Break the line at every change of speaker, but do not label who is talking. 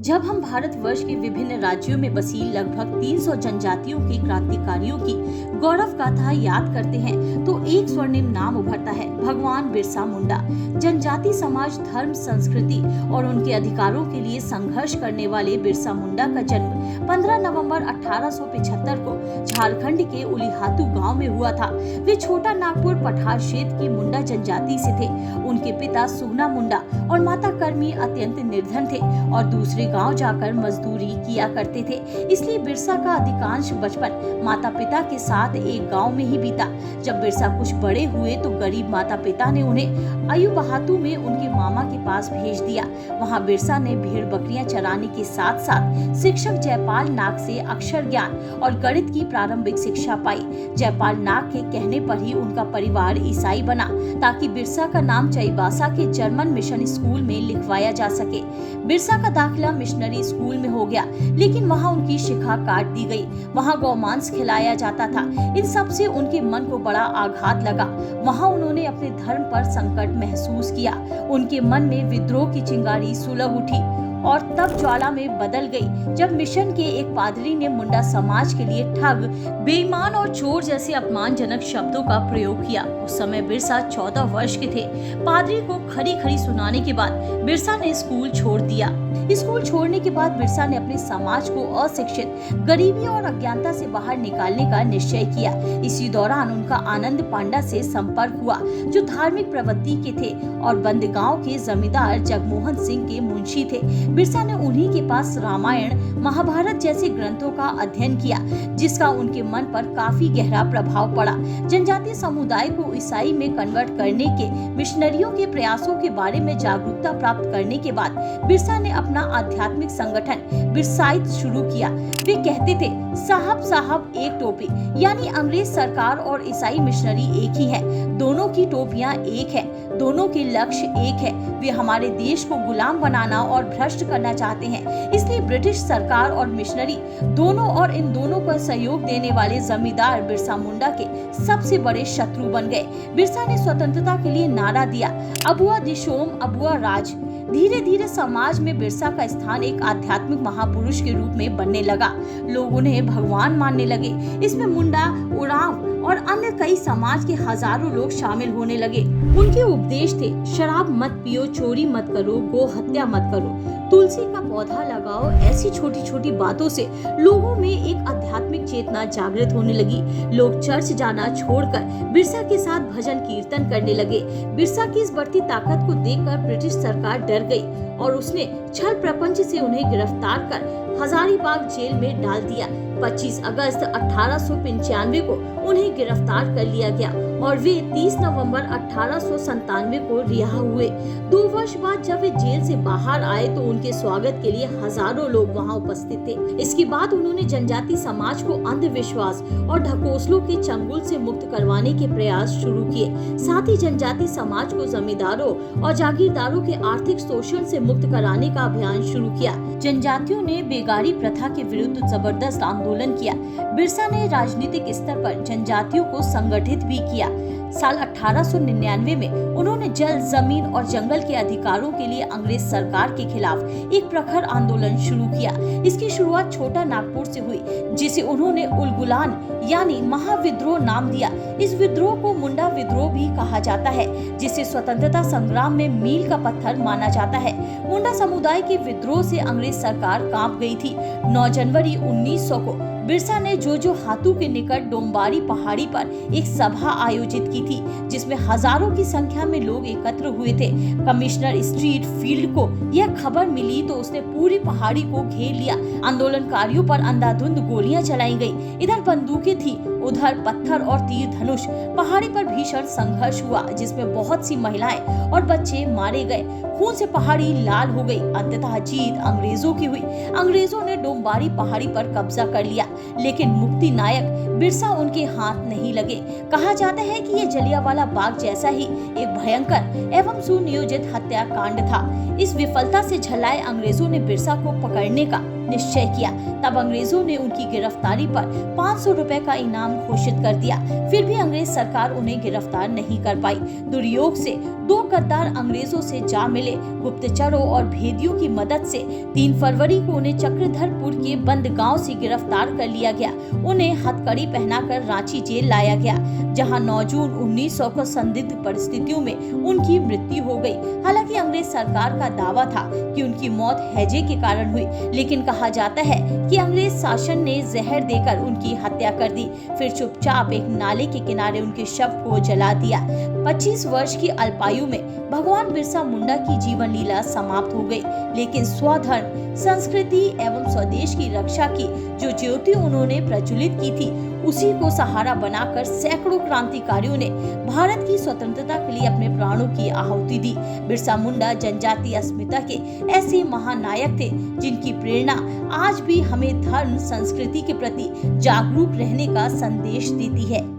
जब हम भारतवर्ष के विभिन्न राज्यों में बसी लगभग 300 जनजातियों के क्रांतिकारियों की गौरव गाथा याद करते हैं तो एक स्वर्णिम नाम उभरता है, भगवान बिरसा मुंडा। जनजाति समाज, धर्म, संस्कृति और उनके अधिकारों के लिए संघर्ष करने वाले बिरसा मुंडा का जन्म 15 नवंबर 1875 को झारखंड के उलीहातू गांव में हुआ था। वे छोटा नागपुर पठार क्षेत्र की मुंडा जनजाति से थे। उनके पिता सुगना मुंडा और माता कर्मी अत्यंत निर्धन थे और दूसरे गांव जाकर मजदूरी किया करते थे। इसलिए बिरसा का अधिकांश बचपन माता पिता के साथ एक गांव में ही बीता। जब बिरसा कुछ बड़े हुए तो गरीब माता पिता ने उन्हें अयुबहातू में उनके मामा के पास भेज दिया। वहां बिरसा ने भेड़ बकरियां चराने के साथ साथ शिक्षक जयपाल नाग से अक्षर ज्ञान और गणित की प्रारंभिक शिक्षा पाई। जयपाल नाग के कहने पर ही उनका परिवार ईसाई बना ताकि बिरसा का नाम चाईबासा के जर्मन मिशन स्कूल में लिखवाया जा सके। बिरसा का दाखिला मिशनरी स्कूल में हो गया, लेकिन वहां उनकी शिक्षा काट दी गई। वहां गौमांस खिलाया जाता था। इन सब से उनके मन को बड़ा आघात लगा। वहां उन्होंने अपने धर्म पर संकट महसूस किया। उनके मन में विद्रोह की चिंगारी सुलग उठी और तब ज्वाला में बदल गई जब मिशन के एक पादरी ने मुंडा समाज के लिए ठग, बेईमान और चोर जैसे अपमानजनक शब्दों का प्रयोग किया। उस समय बिरसा 14 वर्ष के थे। पादरी को खरी खरी सुनाने के बाद बिरसा ने स्कूल छोड़ दिया। स्कूल छोड़ने के बाद बिरसा ने अपने समाज को अशिक्षित, गरीबी और अज्ञानता से बाहर निकालने का निश्चय किया। इसी दौरान उनका आनंद पांडा से संपर्क हुआ, जो धार्मिक प्रवृत्ति के थे और बंदगांव के जमींदार जगमोहन सिंह के मुंशी थे। बिरसा ने उन्हीं के पास रामायण, महाभारत जैसे ग्रंथों का अध्ययन किया, जिसका उनके मन पर काफी गहरा प्रभाव पड़ा। जनजातीय समुदाय को ईसाई में कन्वर्ट करने के मिशनरियों के प्रयासों के बारे में जागरूकता प्राप्त करने के बाद बिरसा ने अपना आध्यात्मिक संगठन बिरसाइत शुरू किया। वे कहते थे, साहब साहब एक टोपी, यानी अंग्रेज सरकार और ईसाई मिशनरी एक ही है। दोनों की टोपियां एक है, दोनों के लक्ष्य एक है। वे हमारे देश को गुलाम बनाना और भ्रष्ट करना चाहते हैं। इसलिए ब्रिटिश सरकार और मिशनरी दोनों और इन दोनों को सहयोग देने वाले जमींदार बिरसा मुंडा के सबसे बड़े शत्रु बन गए। बिरसा ने स्वतंत्रता के लिए नारा दिया, अबुआ दिशोम अबुआ राज। धीरे धीरे समाज में बिरसा का स्थान एक आध्यात्मिक महापुरुष के रूप में बनने लगा। लोग उन्हें भगवान मानने लगे। इसमें मुंडा, उरांव और अन्य कई समाज के हजारों लोग शामिल होने लगे। उनके उपदेश थे, शराब मत पियो, चोरी मत करो, गो हत्या मत करो, तुलसी का पौधा लगाओ। ऐसी छोटी छोटी बातों से लोगों में एक आध्यात्मिक चेतना जागृत होने लगी। लोग चर्च जाना छोड़कर बिरसा के साथ भजन कीर्तन करने लगे। बिरसा की इस बढ़ती ताकत को देखकर ब्रिटिश सरकार डर गई और उसने छल प्रपंच से उन्हें गिरफ्तार कर हजारीबाग जेल में डाल दिया। 25 अगस्त 1895 को उन्हें गिरफ्तार कर लिया गया और वे 30 नवंबर 1897 को रिहा हुए। 2 वर्ष बाद जब वे जेल से बाहर आए तो उनके स्वागत के लिए हजारों लोग वहां उपस्थित थे। इसके बाद उन्होंने जनजाति समाज को अंधविश्वास और ढकोसलों के चंगुल से मुक्त करवाने के प्रयास शुरू किए। साथ ही जनजाति समाज को जमींदारों और जागीरदारों के आर्थिक शोषण से मुक्त कराने का अभियान शुरू किया। जनजातियों ने बेगारी प्रथा के विरुद्ध जबरदस्त आंदोलन किया। बिरसा ने राजनीतिक स्तर पर जनजातियों को संगठित भी किया। साल 1899 में उन्होंने जल, जमीन और जंगल के अधिकारों के लिए अंग्रेज सरकार के खिलाफ एक प्रखर आंदोलन शुरू किया। इसकी शुरुआत छोटा नागपुर से हुई, जिसे उन्होंने उलगुलान यानी महाविद्रोह नाम दिया। इस विद्रोह को मुंडा विद्रोह भी कहा जाता है, जिसे स्वतंत्रता संग्राम में मील का पत्थर माना जाता है। मुंडा समुदाय के विद्रोह से अंग्रेज सरकार कांप गई थी। 9 जनवरी 1900 को बिरसा ने जो हातू के निकट डोम्बारी पहाड़ी पर एक सभा आयोजित की थी, जिसमें हजारों की संख्या में लोग एकत्र हुए थे। कमिश्नर स्ट्रीट फील्ड को यह खबर मिली तो उसने पूरी पहाड़ी को घेर लिया। आंदोलनकारियों पर अंधाधुंध गोलियां चलाई गई। इधर बंदूकें थी, उधर पत्थर और तीर धनुष। पहाड़ी पर भीषण संघर्ष हुआ, जिसमें बहुत सी महिलाएं और बच्चे मारे गए। खून से पहाड़ी लाल हो गई। अंततः जीत अंग्रेजों की हुई। अंग्रेजों ने डोम्बारी पहाड़ी पर कब्जा कर लिया, लेकिन मुक्ति नायक बिरसा उनके हाथ नहीं लगे। कहा जाता है कि यह जलियांवाला बाग जैसा ही एक भयंकर एवं सुनियोजित हत्याकांड था। इस विफलता से झल्लाए अंग्रेजों ने बिरसा को पकड़ने का निश्चय किया। तब अंग्रेजों ने उनकी गिरफ्तारी पर 500 रुपए का इनाम घोषित कर दिया। फिर भी अंग्रेज सरकार उन्हें गिरफ्तार नहीं कर पाई। दुर्योग से 2 गद्दार अंग्रेजों से जा मिले। गुप्तचरों और भेदियों की मदद से 3 फरवरी को उन्हें चक्रधरपुर के बंदगांव से गिरफ्तार कर लिया गया। उन्हें हथकड़ी पहनाकर रांची जेल लाया गया, जहां 9 जून 1900 को संदिग्ध परिस्थितियों में उनकी मृत्यु हो गई। हालांकि अंग्रेज सरकार का दावा था कि उनकी मौत हैजे के कारण हुई, लेकिन कहा जाता है कि अंग्रेज शासन ने जहर देकर उनकी हत्या कर दी, फिर चुपचाप एक नाले के किनारे उनके शव को जला दिया। 25 वर्ष की अल्पायु में भगवान बिरसा मुंडा की जीवन लीला समाप्त हो गई, लेकिन स्वधर्म, संस्कृति एवं स्वदेश की रक्षा की जो ज्योति उन्होंने प्रज्वलित की थी, उसी को सहारा बनाकर सैकड़ों क्रांतिकारियों ने भारत की स्वतंत्रता के लिए अपने प्राणों की आहुति दी। बिरसा मुंडा जनजातीय अस्मिता के ऐसे महानायक थे जिनकी प्रेरणा आज भी हमें धर्म, संस्कृति के प्रति जागरूक रहने का संदेश देती है।